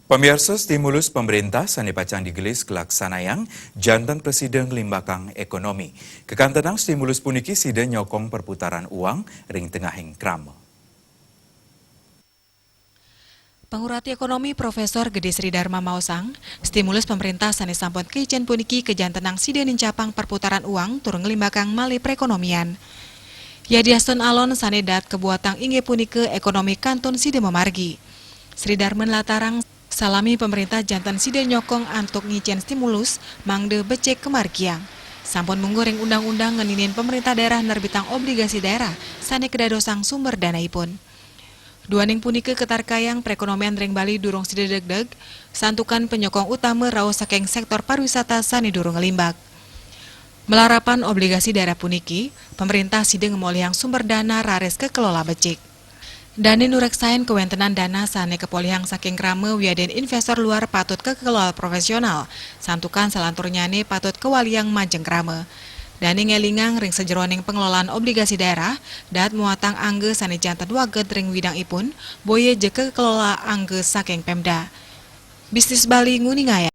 Pemirsa, stimulus pemerintah sani pacang digelis kelaksanayang jantan Presiden Limbakang Ekonomi. Kekantenang stimulus puniki sida nyokong perputaran uang ring tengahing krama. Pengurati Ekonomi Profesor Gede Sri Dharma Mausang, stimulus pemerintah sani sampun keijen puniki kejantenang sida nincapang perputaran uang turun ngelimbakang mali perekonomian. Yadiaston alon sanedat kebuatang inge punike ekonomi kanton sida memargi. Sri Dharma latarang salami pemerintah jantan sida nyokong antuk ngicen stimulus mangde becek kemargiang. Sampun menggoreng undang-undang ngeninin pemerintah daerah nerbitang obligasi daerah sani kedadosang sumber danaipun. Duaning punike ketarkayang perekonomian ring Bali durung sida deg-deg, santukan penyokong utama raos saking sektor pariwisata sani durung ngelimbak. Melarapan obligasi daerah puniki, pemerintah sida ngemolihang sumber dana rares kekelola becik. Dani nureksain kewentenan dana sane kepolihang saking krame wiaden investor luar patut kekelola profesional, santukan salanturnyane patut kewaliang majeng krame. Dani ngelingang ring sejeroning pengelolaan obligasi daerah, dat muatang angge sane jantan waget ring widang ipun, boye je kekelola angge saking Pemda. Bisnis Bali nguningaya.